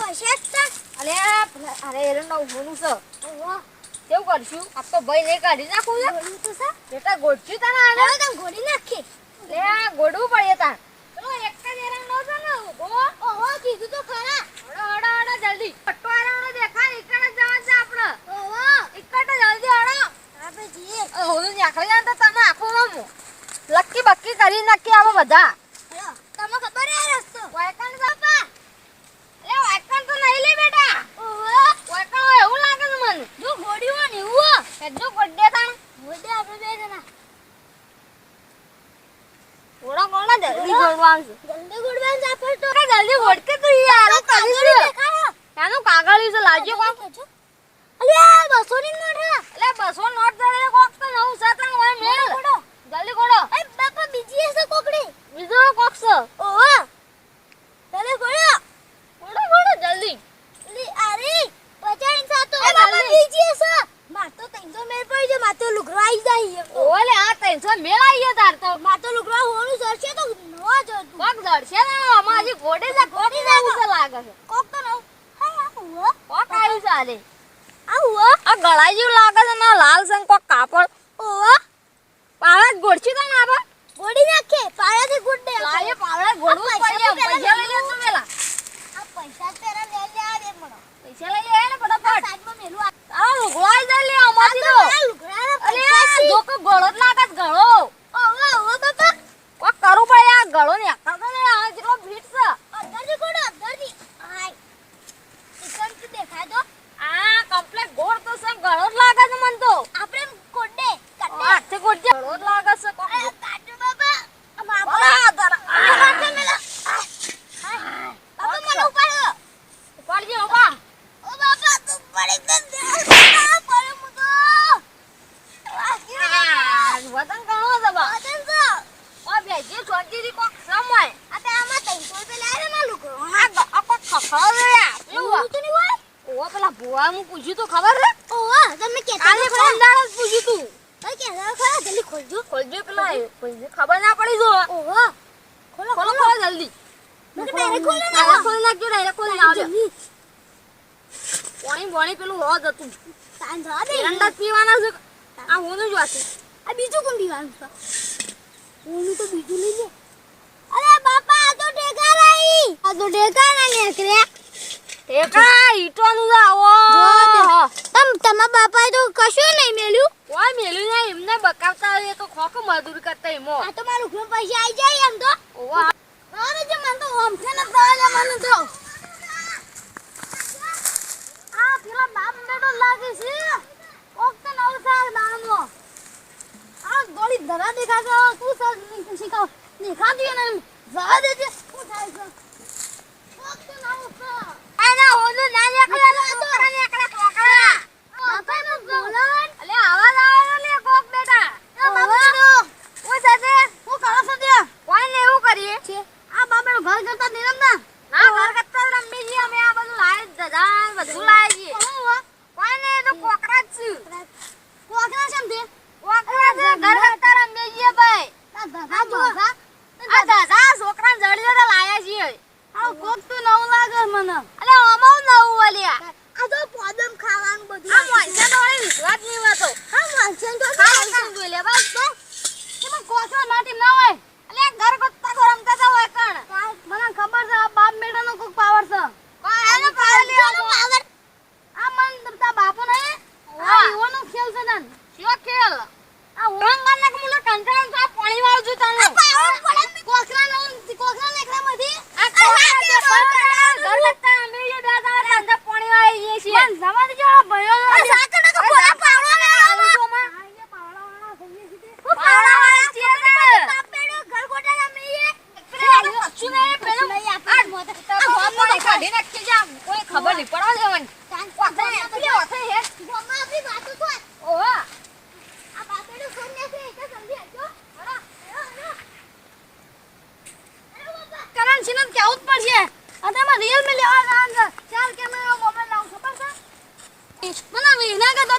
અરે અરે એરંડા ઉભોનું છે કેવું કરશું આપ તો ભાઈ ને કાઢી નાખું છે બેટા ગોઠ્યું તને આને તને ગોડી નાખી લે ગોડવું પડે તાર ચલો એક જ એરંડો છે ને ઉભો ઓહો કીધું તો ખરા હડો હડો જલ્દી પટ્ટો એરંડો દેખાય એકડ જ જવા છે આપણે ઓહો એકડ જલ્દી હડો આપણે જીએ ઓલું નાખી જાય તો તને આખો રમો લક્કી બક્કી કરી નાખી આવો બધા હેલો તમને ખબર હે રસ્તો વાયકણ બાપા લે વાયકણ તો નહીં લે બેટા ઓહો વાયકણ એવું લાગે છે મને જો ગોડી હો ને એવું એડો ગોડે તાણ ગોડે આપણે બે જણા ઓડા કોણ જલ્દી ગોડવાનું છે જલ્દી ગોડવાનું છે આપણે તો જલ્દી ગોડકે તો યાર કાગળ દેખાડો એનું કાગળ છે લાજો કોણ અલે 200 ની નોટ હે અલે 200 નોટ દે કોક તો નવું સાતણ હોય મેલ ગોડો જલ્દી ગોડો એ બાપા બીજી હશે કોકડી બીજો કોક છે ઓહો ચાલે ગોડો ગોડો ગોડો જલ્દી લી અરે 50 સાતો બાપા બીજી હશે માર તો 300 મેલ પડી જો માર તો લુગરો આવી જાય ઓલે આ 300 મેલ આવી તાર તો માર તો લુગરો હોનું જરશે તો નો જ કોક જરશે ને અમાજી ગોડી જાવું છે લાગે છે કોક તો નો હા આવો કોક આવ્યું છે આલે આવો આ ગળાઈ જેવું લાગે છે ને લાલ સંગ કોક કાપડ ઓહો પાવડા ગોડછી તો ના આબા ગોડી નાખે પાવડાથી ગુડ દે લાય પાવડા ગોડવું પડે પૈસા લઈ લે તું પેલા આ પૈસા તેરા લે લે આ દે મને પૈસા લઈ લે ને ફટાફટ સાઈડમાં મેલું આ લુગડાઈ દે લે અમાથી તો અલે જોકો ગળો જ લાગત ગળો ઓહો ઓહો બાપા કોક કરું પડે આ ગળો ને આખા ને આ જેટલો ફીટ છે અંદરથી ગોડો અંદરથી આય ઇકન થી દેખાય તો આ કમ્પ્લીટ ગોળ તો સમ ગળો જ લાગે છે મન તો આપણે કોડે કાટે હાથે કોડે ગળો જ લાગે છે કોક કાટે બાબા બાબા તારા કાટે મેલા બાબા મને ઉપાડજો ઓબા ઓ બાબા તું પડી ગયો પડે મુકો વતન કાણો છે બા વતન તો ઓ બેજી છોડી કોક સમય આ તે આમાં 300 રૂપિયા લે ને લુકો આ કોક ખખડે પેલું તો ની હોય ઓ પેલા ભુવા હું પૂછ્યું તો ખબર રે ઓહો તમે કેતા આલે ફોનદાર જ પૂછ્યું તું ભાઈ કેતા ખરા જલ્દી ખોલજો પેલા પૈસે ખબર ના પડી જો ઓહો ખોલો જલ્દી મને ડાયરેક્ટ ખોલ નાખજો ડાયરેક્ટ ખોલ નાખજો પાણી પેલું હોત હતું તાન જવા દે એરંડા પીવાના છે આ હોનું જ વાતું આ બીજું કોણ પીવાનું છે હોનું તો બીજું લઈ લે અરે બાપા આ તો ઢેકા રહી આ તો ઢેકા ના નીકળ્યા ઢેકા ઈટોનું આવો તમારા બાપાએ તો કશું નહીં મેલ્યું કોઈ મેલ્યું નહીં એમને બકાવતા એ તો ખોખ મજૂરી કરતા એમો આ તો મારું ઘર પૈસા આવી જાય એમ તો ઓવા અરે જે મન તો ઓમ છે ને દાડા મન તો આ પેલા બાપ બેટો લાગે છે ઓક તો નવ સાલ દાણનો આ ગોળી ધરા દેખાતો તું સર શીખાવ દેખાતી ને જવા દેજે શું થાય છે ઓક તો નવ સાલ આના હોનો ના લેકડા છોકરા લેકડા છોકરા બાપા નો બોલન અલે આવાજ આવે લે કોક બેટા બાપા ઓ સાસે હું કરો છો દે કોઈ ને એવું કરીએ છે આ બાપા નો ઘર કરતા નિરમ ના ઘર કરતા રમી જી અમે આ બધું લાય દજા બધું લાય જી કોઈ ને તો કોકરા જ કોકરા છે દે કોકરા છે ઘર કરતા રમી જી ભાઈ આ દાદા છોકરા જડી જડા લાયા જી આ કોક તો નવ લાગે મને અલે ઓમો નવ વાલિયા આ તો પોદમ ખાવાનું બધું આ મોંસે તો વિશ્વાસ નહીં વાતો હા મોંસે તો ખાવાનું બોલે બસ તો એમાં કોસા માટી ના હોય અલે ઘર ગત્તા ગરમતા તો હોય કણ મને ખબર છે આ બાપ મેડાનો કોક પાવર છે કોઈ એનો પાવર લેવાનો પાવર આ મન તમતા બાપો નહીં આ ઈવાનો ખેલ છે નન શું ખેલ આ ઓરંગાના કે મુલે કંટ્રોલ તો પાણી વાળું છું તને કોકરા નેકરા માંથી આ ઘર લગતા અમે એ દાદા ધંધા પાણી વાળી છે મન સમાજ જો ભયો સાકડા તો પોરા પાવડો લે આવો સોમાં આ એ પાવડા વાળા થઈએ છે પાવડા વાળા છે બાપેડો ઘર ગોટા અમે એ કચ્છું ને પેલો આ મોતે આ ગોમમાં કાઢી નાખી જા કોઈ ખબર નહીં પડવા દેવાની કોકરા આપી ઓથે હે ગોમમાં આપી વાતો તો ઓહો આ બાપેડો ફોન ને છે કે સમજી આજો બરા કરણ છે ને કેવું પડશે આ તમાર રિયલ મે લેવા ચાલ કેમેરા મોબાઈલ લાવ ખબર છે મને વિના કે તો